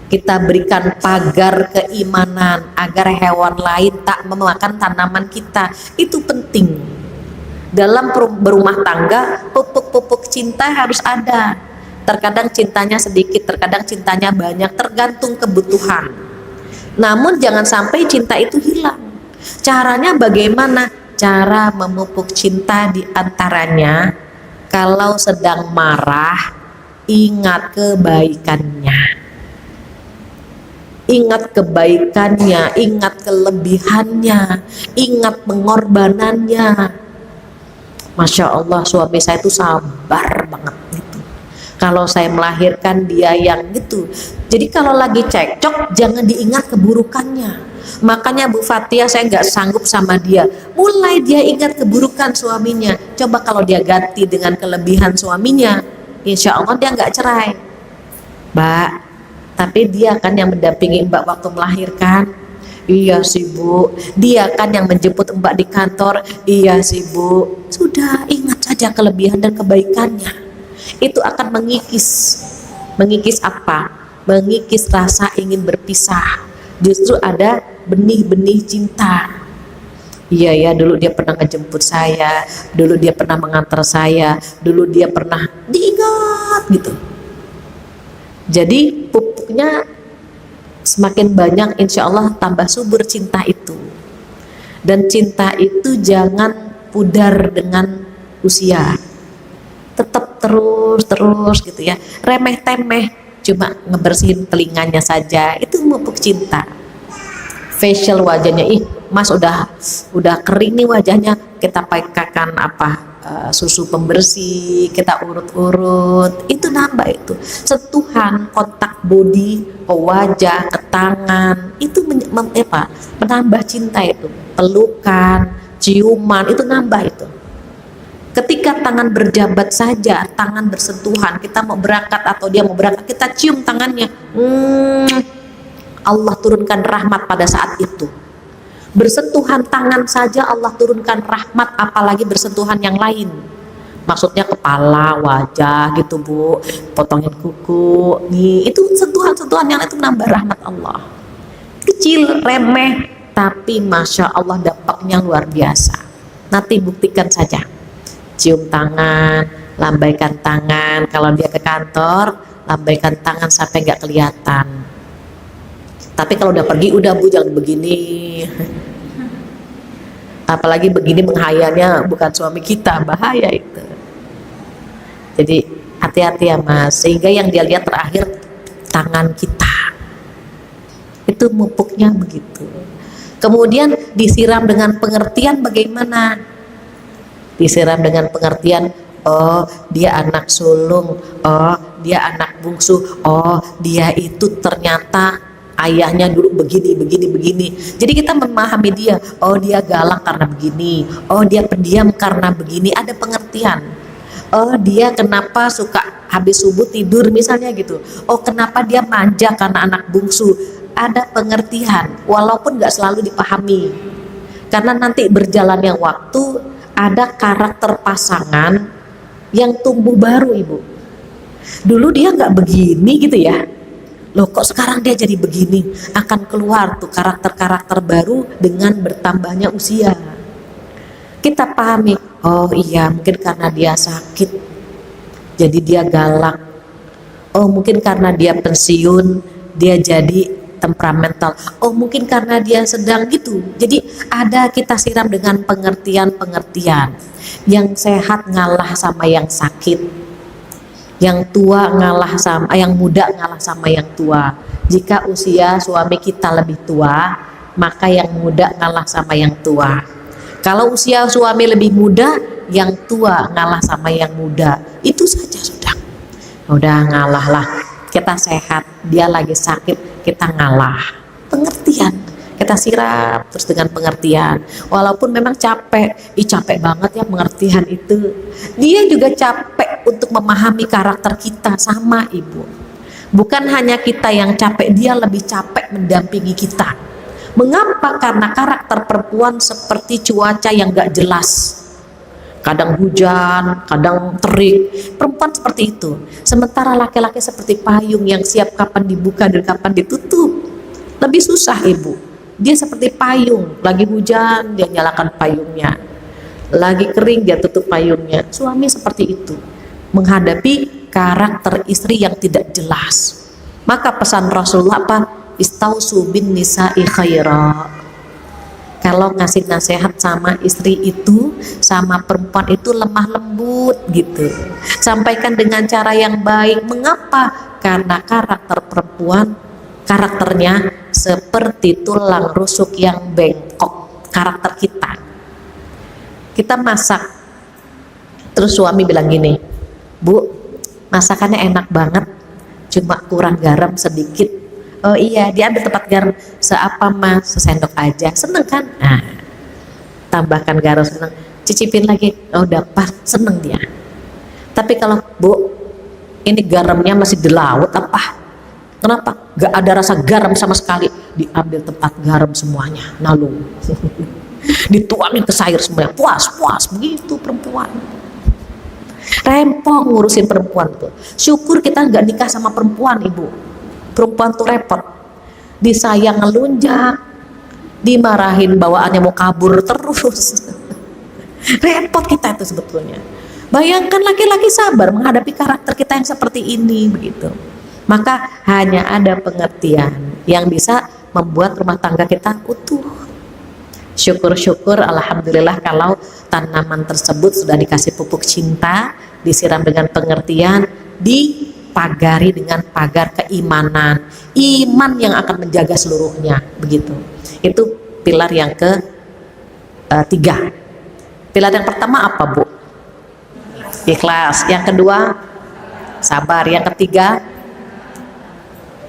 kita berikan pagar keimanan agar hewan lain tak memakan tanaman kita. Itu penting. Dalam berumah tangga, pupuk-pupuk cinta harus ada. Terkadang cintanya sedikit, terkadang cintanya banyak, tergantung kebutuhan. Namun jangan sampai cinta itu hilang. Caranya bagaimana? Cara memupuk cinta di antaranya, Kalau sedang marah, ingat kebaikannya. Ingat kebaikannya, ingat kelebihannya, ingat pengorbanannya. Masya Allah, suami saya itu sabar banget gitu. Kalau saya melahirkan dia yang gitu. Jadi kalau lagi cekcok jangan diingat keburukannya. Makanya Bu Fatia saya nggak sanggup sama dia. Mulai dia ingat keburukan suaminya. Coba kalau dia ganti dengan kelebihan suaminya, insya Allah dia nggak cerai. Mbak, tapi dia kan yang mendampingi Mbak waktu melahirkan. Iya sih Bu. Dia kan yang menjemput Mbak di kantor. Iya sih Bu. Sudah, ingat saja kelebihan dan kebaikannya. Itu akan mengikis apa? Mengikis rasa ingin berpisah. Justru ada benih-benih cinta. Iya ya, dulu dia pernah ngejemput saya, dulu dia pernah mengantar saya, dulu dia pernah diingat gitu. Jadi pupuknya semakin banyak, insya Allah tambah subur cinta itu. Dan cinta itu jangan pudar dengan usia. Tetap terus gitu ya. Remeh-temeh cuma ngebersihin telinganya saja, itu pupuk cinta. Facial wajahnya, ih Mas udah kering nih wajahnya, kita pakaikan apa? Susu pembersih, kita urut-urut, itu nambah itu. Sentuhan, kontak body, ke wajah, ke tangan, itu menambah cinta itu. Pelukan, ciuman, itu nambah itu. Ketika tangan berjabat saja, tangan bersentuhan, kita mau berangkat atau dia mau berangkat, kita cium tangannya. Allah turunkan rahmat pada saat itu. Bersentuhan tangan saja Allah turunkan rahmat, apalagi bersentuhan yang lain. Maksudnya kepala, wajah gitu Bu, potongin kuku, nih itu sentuhan-sentuhan yang itu menambah rahmat Allah. Kecil, remeh, tapi Masya Allah dampaknya luar biasa. Nanti buktikan saja. Cium tangan, lambaikan tangan, kalau dia ke kantor, lambaikan tangan sampai nggak kelihatan. Tapi kalau udah pergi, udah Bu jangan begini. Apalagi begini menghayalnya bukan suami kita, bahaya itu. Jadi hati-hati ya Mas, sehingga yang dia lihat terakhir tangan kita. Itu mupuknya begitu. Kemudian disiram dengan pengertian bagaimana? Disiram dengan pengertian, oh dia anak sulung, oh dia anak bungsu, oh dia itu ternyata ayahnya dulu begini. Jadi kita memahami dia, oh dia galak karena begini, oh dia pendiam karena begini, ada pengertian. Oh dia kenapa suka habis subuh tidur misalnya gitu, oh kenapa dia manja karena anak bungsu, ada pengertian walaupun nggak selalu dipahami. Karena nanti berjalannya waktu ada karakter pasangan yang tumbuh baru Ibu. Dulu dia nggak begini gitu ya, loh kok sekarang dia jadi begini. Akan keluar tuh karakter-karakter baru dengan bertambahnya usia. Kita pahami, oh iya mungkin karena dia sakit jadi dia galak, oh mungkin karena dia pensiun dia jadi temperamental, oh mungkin karena dia sedang gitu. Jadi ada kita siram dengan pengertian yang sehat ngalah sama yang sakit, yang tua ngalah sama yang muda, ngalah sama yang tua. Jika usia suami kita lebih tua, maka yang muda ngalah sama yang tua. Kalau usia suami lebih muda, yang tua ngalah sama yang muda. Itu saja sudah. Udah ngalah lah. Kita sehat, dia lagi sakit, kita ngalah. Pengertian. Kita siram terus dengan pengertian. Walaupun memang capek, capek banget ya pengertian itu. Dia juga capek untuk memahami karakter kita, sama Ibu. Bukan hanya kita yang capek, dia lebih capek mendampingi kita. Mengapa? Karena karakter perempuan seperti cuaca yang gak jelas. Kadang hujan, kadang terik. Perempuan seperti itu. Sementara laki-laki seperti payung yang siap kapan dibuka dan kapan ditutup. Lebih susah Ibu. Dia seperti payung, lagi hujan dia nyalakan payungnya, lagi kering dia tutup payungnya. Suami seperti itu menghadapi karakter istri yang tidak jelas. Maka pesan Rasulullah apa? Istausu bin nisa'i khaira. kalau ngasih nasihat sama istri itu, sama perempuan itu lemah lembut gitu. Sampaikan dengan cara yang baik. Mengapa? Karena karakter perempuan, karakternya seperti tulang rusuk yang bengkok. Karakter kita masak, terus suami bilang gini, Bu, masakannya enak banget, cuma kurang garam sedikit. Oh iya, dia ambil tempat garam seapa mas, sesendok aja. Seneng kan? Nah, tambahkan garam, seneng. Cicipin lagi, oh udah pas, seneng dia. Tapi kalau Bu, ini garamnya masih di laut apa? Kenapa? Gak ada rasa garam sama sekali. Diambil tempat garam semuanya, lalu dituangin ke sayur semuanya, puas begitu perempuan. Rempong ngurusin perempuan tuh. Syukur kita nggak nikah sama perempuan, ibu. Perempuan tuh repot, disayang ngelunjak, dimarahin bawaannya mau kabur terus. Repot kita itu sebetulnya. Bayangkan laki-laki sabar menghadapi karakter kita yang seperti ini begitu. Maka hanya ada pengertian yang bisa membuat rumah tangga kita utuh. Syukur-syukur alhamdulillah kalau tanaman tersebut sudah dikasih pupuk cinta, disiram dengan pengertian, dipagari dengan pagar keimanan, iman yang akan menjaga seluruhnya begitu. Itu pilar yang ketiga. Pilar yang pertama apa, Bu? Ikhlas. Yang kedua sabar. Yang ketiga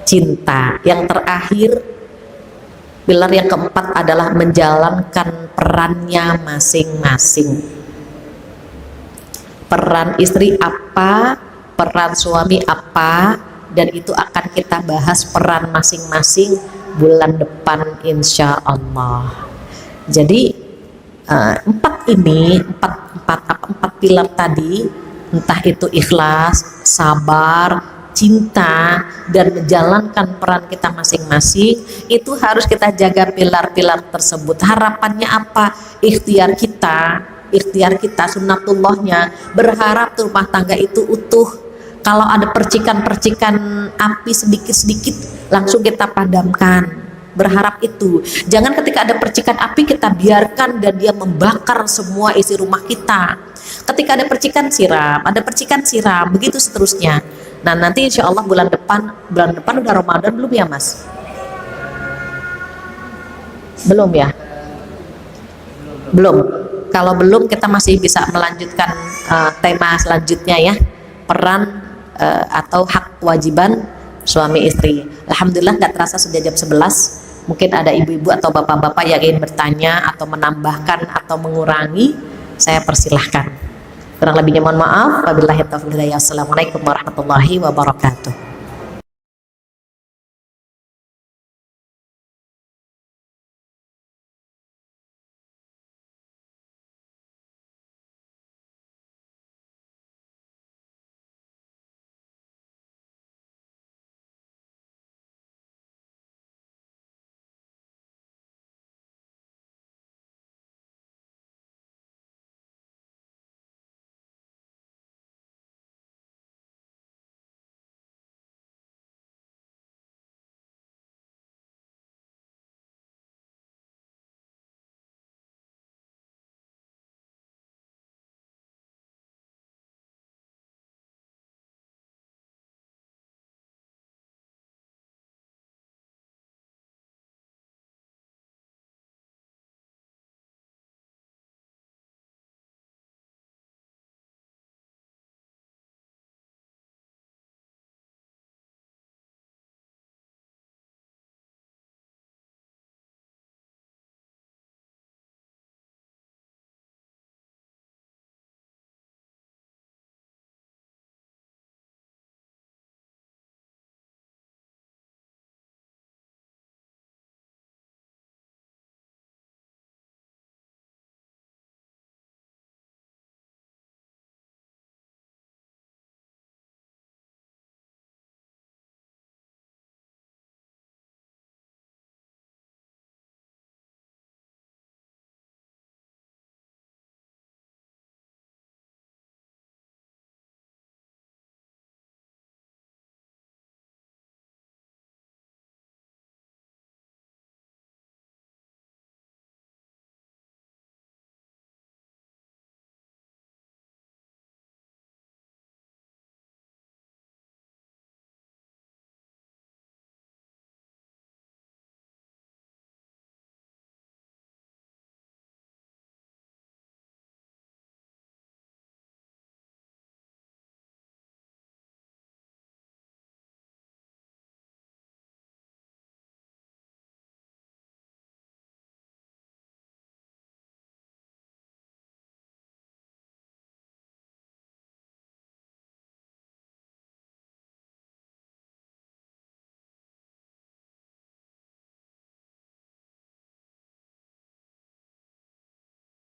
cinta. Yang terakhir pilar yang keempat adalah menjalankan perannya masing-masing. Peran istri apa, peran suami apa, dan itu akan kita bahas peran masing-masing bulan depan insya Allah. Jadi empat pilar tadi, entah itu ikhlas, sabar, cinta, dan menjalankan peran kita masing-masing, itu harus kita jaga pilar-pilar tersebut. Harapannya apa? Ikhtiar kita sunnatullahnya berharap rumah tangga itu utuh. Kalau ada percikan-percikan api sedikit-sedikit langsung kita padamkan, berharap itu. Jangan ketika ada percikan api kita biarkan dan dia membakar semua isi rumah kita. Ketika ada percikan siram, begitu seterusnya. Nah nanti insya Allah bulan depan udah Ramadan belum ya Mas? Belum ya? Belum. Kalau belum kita masih bisa melanjutkan tema selanjutnya ya, peran atau hak kewajiban suami istri. Alhamdulillah nggak terasa sudah jam 11. Mungkin ada ibu-ibu atau bapak-bapak yang ingin bertanya atau menambahkan atau mengurangi, saya persilahkan. Kurang lebihnya mohon maaf. Wabillahi taufiq wal hidayah. Assalamualaikum warahmatullahi wabarakatuh.